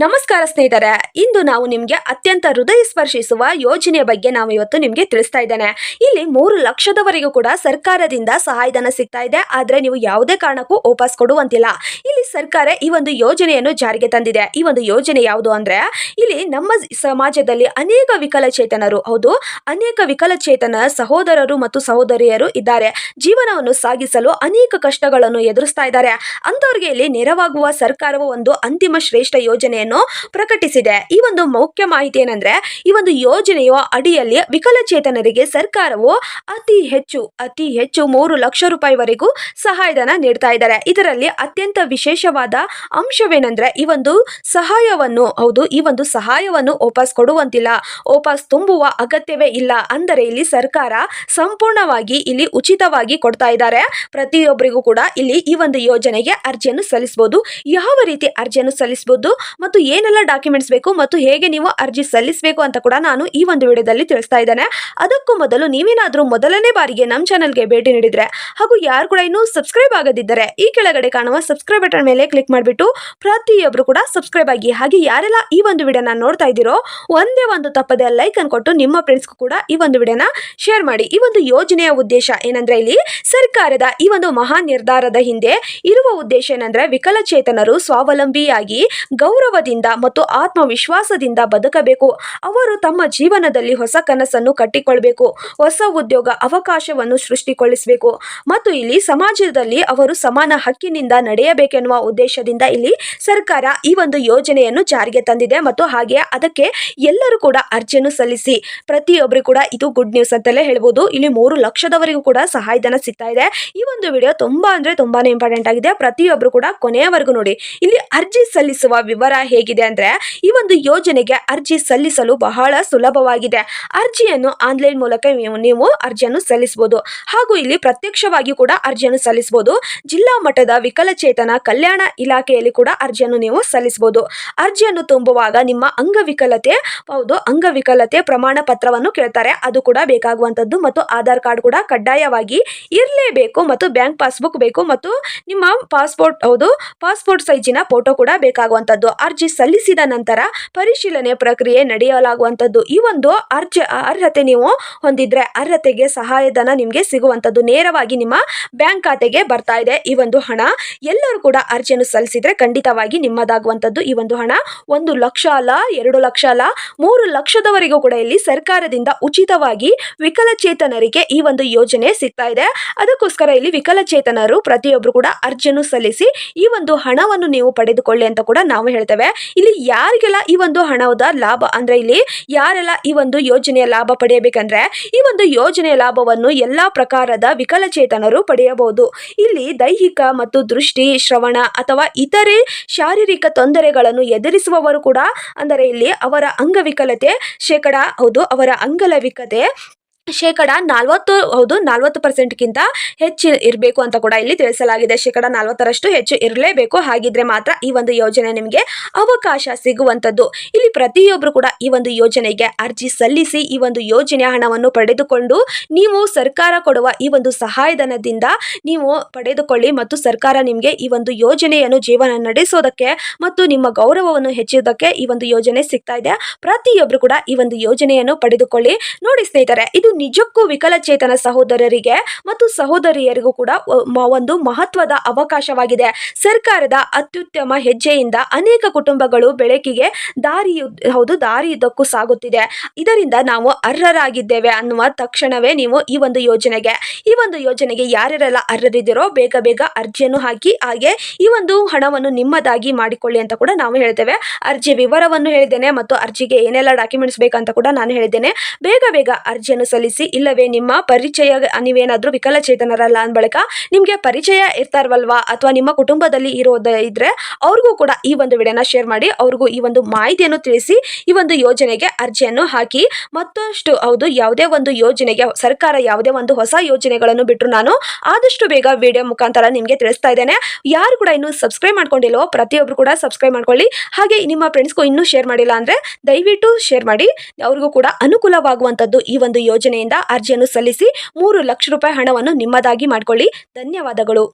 ನಮಸ್ಕಾರ ಸ್ನೇಹಿತರೆ, ಇಂದು ನಾವು ನಿಮಗೆ ಅತ್ಯಂತ ಹೃದಯ ಸ್ಪರ್ಶಿಸುವ ಯೋಜನೆಯ ಬಗ್ಗೆ ನಾವು ಇವತ್ತು ನಿಮಗೆ ತಿಳಿಸ್ತಾ ಇದ್ದೇನೆ. ಇಲ್ಲಿ 3 ಲಕ್ಷದವರೆಗೂ ಕೂಡ ಸರ್ಕಾರದಿಂದ ಸಹಾಯಧನ ಸಿಗ್ತಾ ಇದೆ. ಆದರೆ ನೀವು ಯಾವುದೇ ಕಾರಣಕ್ಕೂ ವಾಪಸ್ ಕೊಡುವಂತಿಲ್ಲ. ಇಲ್ಲಿ ಸರ್ಕಾರ ಈ ಒಂದು ಯೋಜನೆಯನ್ನು ಜಾರಿಗೆ ತಂದಿದೆ. ಈ ಒಂದು ಯೋಜನೆ ಯಾವುದು ಅಂದ್ರೆ, ಇಲ್ಲಿ ನಮ್ಮ ಸಮಾಜದಲ್ಲಿ ಅನೇಕ ವಿಕಲಚೇತನರು, ಹೌದು, ಅನೇಕ ವಿಕಲಚೇತನ ಸಹೋದರರು ಮತ್ತು ಸಹೋದರಿಯರು ಇದ್ದಾರೆ. ಜೀವನವನ್ನು ಸಾಗಿಸಲು ಅನೇಕ ಕಷ್ಟಗಳನ್ನು ಎದುರಿಸ್ತಾ ಇದ್ದಾರೆ. ಅಂತವರಿಗೆ ಇಲ್ಲಿ ನೆರವಾಗುವ ಸರ್ಕಾರವು ಒಂದು ಅಂತಿಮ ಶ್ರೇಷ್ಠ ಯೋಜನೆ ಪ್ರಕಟಿಸಿದೆ. ಈ ಒಂದು ಮುಖ್ಯ ಮಾಹಿತಿ ಏನಂದ್ರೆ, ಈ ಒಂದು ಯೋಜನೆಯ ಅಡಿಯಲ್ಲಿ ವಿಕಲಚೇತನರಿಗೆ ಸರ್ಕಾರವು ಅತಿ ಹೆಚ್ಚು 3 ಲಕ್ಷ ರೂಪಾಯಿವರೆಗೂ ಸಹಾಯಧನ ನೀಡ್ತಾ ಇದ್ದಾರೆ. ಇದರಲ್ಲಿ ಅತ್ಯಂತ ವಿಶೇಷವಾದ ಅಂಶವೇನೆಂದ್ರೆ, ಈ ಒಂದು ಸಹಾಯವನ್ನು ವಾಪಸ್ ಕೊಡುವಂತಿಲ್ಲ, ವಾಪಸ್ ತುಂಬುವ ಅಗತ್ಯವೇ ಇಲ್ಲ. ಅಂದರೆ ಇಲ್ಲಿ ಸರ್ಕಾರ ಸಂಪೂರ್ಣವಾಗಿ ಇಲ್ಲಿ ಉಚಿತವಾಗಿ ಕೊಡ್ತಾ ಇದ್ದಾರೆ. ಪ್ರತಿಯೊಬ್ಬರಿಗೂ ಕೂಡ ಇಲ್ಲಿ ಈ ಒಂದು ಯೋಜನೆಗೆ ಅರ್ಜಿಯನ್ನು ಸಲ್ಲಿಸಬಹುದು. ಯಾವ ರೀತಿ ಅರ್ಜಿಯನ್ನು ಸಲ್ಲಿಸಬಹುದು ಮತ್ತು ಏನೆಲ್ಲ ಡಾಕ್ಯುಮೆಂಟ್ಸ್ ಬೇಕು ಮತ್ತು ಹೇಗೆ ನೀವು ಅರ್ಜಿ ಸಲ್ಲಿಸಬೇಕು ಅಂತ ಕೂಡ ನಾನು ಈ ಒಂದು ವಿಡಿಯೋದಲ್ಲಿ ತಿಳಿಸ್ತಾ ಇದ್ದೇನೆ. ಅದಕ್ಕೂ ಮೊದಲು ನೀವೇನಾದರೂ ಮೊದಲನೇ ಬಾರಿಗೆ ನಮ್ಮ ಚಾನಲ್ಗೆ ಭೇಟಿ ನೀಡಿದ್ರೆ ಹಾಗೂ ಯಾರು ಕೂಡ ಇನ್ನೂ ಸಬ್ಸ್ಕ್ರೈಬ್ ಆಗದಿದ್ದರೆ ಈ ಕೆಳಗಡೆ ಕಾಣುವ ಸಬ್ಸ್ಕ್ರೈಬ್ ಬಟನ್ ಮೇಲೆ ಕ್ಲಿಕ್ ಮಾಡಿಬಿಟ್ಟು ಪ್ರತಿಯೊಬ್ಬರು ಕೂಡ ಸಬ್ಸ್ಕ್ರೈಬ್ ಆಗಿ. ಹಾಗೆ ಯಾರೆಲ್ಲ ಈ ಒಂದು ವಿಡಿಯೋನ ನೋಡ್ತಾ ಇದ್ದೀರೋ ಒಂದೇ ಒಂದು ತಪ್ಪದೆ ಲೈಕ್ ಅನ್ನು ಕೊಟ್ಟು ನಿಮ್ಮ ಫ್ರೆಂಡ್ಸ್ಗೂ ಕೂಡ ಈ ಒಂದು ವಿಡಿಯೋನ ಶೇರ್ ಮಾಡಿ. ಈ ಒಂದು ಯೋಜನೆಯ ಉದ್ದೇಶ ಏನಂದ್ರೆ, ಇಲ್ಲಿ ಸರ್ಕಾರದ ಈ ಒಂದು ಮಹಾ ನಿರ್ಧಾರದ ಹಿಂದೆ ಇರುವ ಉದ್ದೇಶ ಏನಂದ್ರೆ, ವಿಕಲಚೇತನರು ಸ್ವಾವಲಂಬಿಯಾಗಿ ಗೌರವದಿಂದ ಮತ್ತು ಆತ್ಮವಿಶ್ವಾಸದಿಂದ ಬದುಕಬೇಕು. ಅವರು ತಮ್ಮ ಜೀವನದಲ್ಲಿ ಹೊಸ ಕನಸನ್ನು ಕಟ್ಟಿಕೊಳ್ಬೇಕು, ಹೊಸ ಉದ್ಯೋಗ ಅವಕಾಶವನ್ನು ಸೃಷ್ಟಿಗೊಳಿಸಬೇಕು ಮತ್ತು ಇಲ್ಲಿ ಸಮಾಜದಲ್ಲಿ ಅವರು ಸಮಾನ ಹಕ್ಕಿನಿಂದ ನಡೆಯಬೇಕೆನ್ನುವ ಉದ್ದೇಶದಿಂದ ಇಲ್ಲಿ ಸರ್ಕಾರ ಈ ಒಂದು ಯೋಜನೆಯನ್ನು ಜಾರಿಗೆ ತಂದಿದೆ. ಮತ್ತು ಹಾಗೆ ಅದಕ್ಕೆ ಎಲ್ಲರೂ ಕೂಡ ಅರ್ಜಿಯನ್ನು ಸಲ್ಲಿಸಿ. ಪ್ರತಿಯೊಬ್ಬರು ಕೂಡ ಇದು ಗುಡ್ ನ್ಯೂಸ್ ಅಂತಲೇ ಹೇಳ್ಬೋದು. ಇಲ್ಲಿ 3 ಲಕ್ಷದವರೆಗೂ ಕೂಡ ಸಹಾಯಧನ ಸಿಗ್ತಾ ಇದೆ. ಈ ಒಂದು ವಿಡಿಯೋ ತುಂಬಾನೇ ಇಂಪಾರ್ಟೆಂಟ್ ಆಗಿದೆ. ಪ್ರತಿಯೊಬ್ಬರು ಕೂಡ ಕೊನೆಯವರೆಗೂ ನೋಡಿ. ಇಲ್ಲಿ ಅರ್ಜಿ ಸಲ್ಲಿಸುವ ವಿವರ ಹೇಗಿದೆ ಅಂದ್ರೆ, ಈ ಒಂದು ಯೋಜನೆಗೆ ಅರ್ಜಿ ಸಲ್ಲಿಸಲು ಬಹಳ ಸುಲಭವಾಗಿದೆ. ಅರ್ಜಿಯನ್ನು ಆನ್ಲೈನ್ ಮೂಲಕ ನೀವು ಅರ್ಜಿಯನ್ನು ಸಲ್ಲಿಸಬಹುದು ಹಾಗೂ ಇಲ್ಲಿ ಪ್ರತ್ಯಕ್ಷವಾಗಿ ಕೂಡ ಅರ್ಜಿಯನ್ನು ಸಲ್ಲಿಸಬಹುದು. ಜಿಲ್ಲಾ ಮಟ್ಟದ ವಿಕಲಚೇತನ ಕಲ್ಯಾಣ ಇಲಾಖೆಯಲ್ಲಿ ಕೂಡ ಅರ್ಜಿಯನ್ನು ನೀವು ಸಲ್ಲಿಸಬಹುದು. ಅರ್ಜಿಯನ್ನು ತುಂಬುವಾಗ ನಿಮ್ಮ ಅಂಗವಿಕಲತೆ ಪ್ರಮಾಣ ಪತ್ರವನ್ನು ಕೇಳ್ತಾರೆ, ಅದು ಕೂಡ ಬೇಕಾಗುವಂತದ್ದು ಮತ್ತು ಆಧಾರ್ ಕಾರ್ಡ್ ಕೂಡ ಕಡ್ಡಾಯವಾಗಿ ಇರಲೇಬೇಕು ಮತ್ತು ಬ್ಯಾಂಕ್ ಪಾಸ್ಬುಕ್ ಬೇಕು ಮತ್ತು ನಿಮ್ಮ ಪಾಸ್ಪೋರ್ಟ್ ಸೈಜಿನ ಫೋಟೋ ಕೂಡ ಬೇಕಾಗುವಂತದ್ದು. ಅರ್ಜಿ ಸಲ್ಲಿಸಿದ ನಂತರ ಪರಿಶೀಲನೆ ಪ್ರಕ್ರಿಯೆ ನಡೆಯಲಾಗುವಂತದ್ದು. ಈ ಒಂದು ಅರ್ಹತೆ ನೀವು ಹೊಂದಿದ್ರೆ ಅರ್ಹತೆಗೆ ಸಹಾಯಧನ ನಿಮಗೆ ಸಿಗುವಂತದ್ದು ನೇರವಾಗಿ ನಿಮ್ಮ ಬ್ಯಾಂಕ್ ಖಾತೆಗೆ ಬರ್ತಾ ಇದೆ. ಈ ಒಂದು ಹಣ ಎಲ್ಲರೂ ಕೂಡ ಅರ್ಜಿಯನ್ನು ಸಲ್ಲಿಸಿದ್ರೆ ಖಂಡಿತವಾಗಿ ನಿಮ್ಮದಾಗುವಂತದ್ದು. ಈ ಒಂದು ಹಣ 1 ಲಕ್ಷ ಅಲ್ಲ, 2 ಲಕ್ಷ ಅಲ್ಲ, 3 ಲಕ್ಷದವರೆಗೂ ಕೂಡ ಇಲ್ಲಿ ಸರ್ಕಾರದಿಂದ ಉಚಿತವಾಗಿ ವಿಕಲಚೇತನರಿಗೆ ಈ ಒಂದು ಯೋಜನೆ ಸಿಗ್ತಾ ಇದೆ. ಅದಕ್ಕೋಸ್ಕರ ಇಲ್ಲಿ ವಿಕಲಚೇತನರು ಪ್ರತಿಯೊಬ್ಬರು ಕೂಡ ಅರ್ಜಿಯನ್ನು ಸಲ್ಲಿಸಿ ಈ ಒಂದು ಹಣವನ್ನು ನೀವು ಪಡೆದುಕೊಳ್ಳಿ ಅಂತ ಕೂಡ ನಾವು ಹೇಳ್ತೇವೆ. ಇಲ್ಲಿ ಯಾರಿಗೆಲ್ಲ ಈ ಒಂದು ಹಣದ ಲಾಭ ಅಂದ್ರೆ, ಇಲ್ಲಿ ಯಾರೆಲ್ಲ ಈ ಒಂದು ಯೋಜನೆಯ ಲಾಭ ಪಡೆಯಬೇಕಂದ್ರೆ, ಈ ಒಂದು ಯೋಜನೆಯ ಲಾಭವನ್ನು ಎಲ್ಲಾ ಪ್ರಕಾರದ ವಿಕಲಚೇತನರು ಪಡೆಯಬಹುದು. ಇಲ್ಲಿ ದೈಹಿಕ ಮತ್ತು ದೃಷ್ಟಿ, ಶ್ರವಣ ಅಥವಾ ಇತರೆ ಶಾರೀರಿಕ ತೊಂದರೆಗಳನ್ನು ಎದುರಿಸುವವರು ಕೂಡ, ಅಂದರೆ ಇಲ್ಲಿ ಅವರ ಅಂಗವಿಕಲತೆ ಅವರ ಅಂಗವಿಕಲತೆ ಶೇಕಡ 40% ಹೆಚ್ಚು ಇರಬೇಕು ಅಂತ ಕೂಡ ಇಲ್ಲಿ ತಿಳಿಸಲಾಗಿದೆ. ಶೇಕಡ 40ರಷ್ಟು ಹೆಚ್ಚು ಇರಲೇಬೇಕು. ಹಾಗಿದ್ರೆ ಮಾತ್ರ ಈ ಒಂದು ಯೋಜನೆ ನಿಮಗೆ ಅವಕಾಶ ಸಿಗುವಂತದ್ದು. ಇಲ್ಲಿ ಪ್ರತಿಯೊಬ್ಬರು ಕೂಡ ಈ ಒಂದು ಯೋಜನೆಗೆ ಅರ್ಜಿ ಸಲ್ಲಿಸಿ ಈ ಒಂದು ಯೋಜನೆಯ ಹಣವನ್ನು ಪಡೆದುಕೊಂಡು ನೀವು ಸರ್ಕಾರ ಕೊಡುವ ಈ ಒಂದು ಸಹಾಯಧನದಿಂದ ನೀವು ಪಡೆದುಕೊಳ್ಳಿ ಮತ್ತು ಸರ್ಕಾರ ನಿಮಗೆ ಈ ಒಂದು ಯೋಜನೆಯನ್ನು ಜೀವನ ನಡೆಸೋದಕ್ಕೆ ಮತ್ತು ನಿಮ್ಮ ಗೌರವವನ್ನು ಹೆಚ್ಚಿಸೋದಕ್ಕೆ ಈ ಒಂದು ಯೋಜನೆ ಸಿಗ್ತಾ ಇದೆ. ಪ್ರತಿಯೊಬ್ಬರು ಕೂಡ ಈ ಒಂದು ಯೋಜನೆಯನ್ನು ಪಡೆದುಕೊಳ್ಳಿ. ನೋಡಿ ಸ್ನೇಹಿತರೆ, ಇದು ನಿಜಕ್ಕೂ ವಿಕಲಚೇತನ ಸಹೋದರರಿಗೆ ಮತ್ತು ಸಹೋದರಿಯರಿಗೂ ಕೂಡ ಒಂದು ಮಹತ್ವದ ಅವಕಾಶವಾಗಿದೆ. ಸರ್ಕಾರದ ಅತ್ಯುತ್ತಮ ಹೆಜ್ಜೆಯಿಂದ ಅನೇಕ ಕುಟುಂಬಗಳು ಬೆಳಕಿಗೆ ದಾರಿಯುದ್ದಕ್ಕೂ ಸಾಗುತ್ತಿದೆ. ಇದರಿಂದ ನಾವು ಅರ್ಹರಾಗಿದ್ದೇವೆ ಅನ್ನುವ ತಕ್ಷಣವೇ ನೀವು ಈ ಒಂದು ಯೋಜನೆಗೆ ಯಾರ್ಯಾರೆಲ್ಲ ಅರ್ಹರಿದ್ದೀರೋ ಬೇಗ ಅರ್ಜಿಯನ್ನು ಹಾಕಿ. ಹಾಗೆ ಈ ಒಂದು ಹಣವನ್ನು ನಿಮ್ಮದಾಗಿ ಮಾಡಿಕೊಳ್ಳಿ ಅಂತ ಕೂಡ ನಾವು ಹೇಳ್ತೇವೆ. ಅರ್ಜಿ ವಿವರವನ್ನು ಹೇಳಿದ್ದೇನೆ ಮತ್ತು ಅರ್ಜಿಗೆ ಏನೆಲ್ಲ ಡಾಕ್ಯುಮೆಂಟ್ಸ್ ಬೇಕಂತ ಕೂಡ ನಾನು ಹೇಳಿದ್ದೇನೆ. ಬೇಗ ಅರ್ಜಿಯನ್ನು ಸಲ್ಲಿಸಿ. ಇಲ್ಲವೇ ನಿಮ್ಮ ಪರಿಚಯ, ನೀವೇನಾದ್ರೂ ವಿಕಲಚೇತನರಲ್ಲ ಅಂದ ಬಳಿಕ ನಿಮಗೆ ಪರಿಚಯ ಇರ್ತಾರಲ್ವಾ ಅಥವಾ ನಿಮ್ಮ ಕುಟುಂಬದಲ್ಲಿ ಇದ್ರೆ ಅವ್ರಿಗೂ ಕೂಡ ಈ ಒಂದು ವಿಡಿಯೋನ ಶೇರ್ ಮಾಡಿ. ಅವ್ರಿಗೂ ಈ ಒಂದು ಮಾಹಿತಿಯನ್ನು ತಿಳಿಸಿ ಈ ಒಂದು ಯೋಜನೆಗೆ ಅರ್ಜಿಯನ್ನು ಹಾಕಿ. ಮತ್ತಷ್ಟು ಯಾವುದೇ ಒಂದು ಯೋಜನೆಗೆ ಸರ್ಕಾರ ಯಾವುದೇ ಒಂದು ಹೊಸ ಯೋಜನೆಗಳನ್ನು ಬಿಟ್ಟರು ನಾನು ಆದಷ್ಟು ಬೇಗ ವಿಡಿಯೋ ಮುಖಾಂತರ ನಿಮಗೆ ತಿಳಿಸ್ತಾ ಇದ್ದೇನೆ. ಯಾರು ಕೂಡ ಇನ್ನೂ ಸಬ್ಸ್ಕ್ರೈಬ್ ಮಾಡ್ಕೊಂಡಿಲ್ಲೋ ಪ್ರತಿಯೊಬ್ಬರು ಕೂಡ ಸಬ್ಸ್ಕ್ರೈಬ್ ಮಾಡ್ಕೊಳ್ಳಿ. ಹಾಗೆ ನಿಮ್ಮ ಫ್ರೆಂಡ್ಸ್ಗೂ ಇನ್ನೂ ಶೇರ್ ಮಾಡಿಲ್ಲ ಅಂದ್ರೆ ದಯವಿಟ್ಟು ಶೇರ್ ಮಾಡಿ. ಅವ್ರಿಗೂ ಕೂಡ ಅನುಕೂಲವಾಗುವಂತದ್ದು ಈ ಒಂದು ಯೋಜನೆಯಿಂದ ಅರ್ಜಿಯನ್ನು ಸಲ್ಲಿಸಿ 3 ಲಕ್ಷ ರೂಪಾಯಿ ಹಣವನ್ನು ನಿಮ್ಮದಾಗಿ ಮಾಡಿಕೊಳ್ಳಿ. ಧನ್ಯವಾದಗಳು.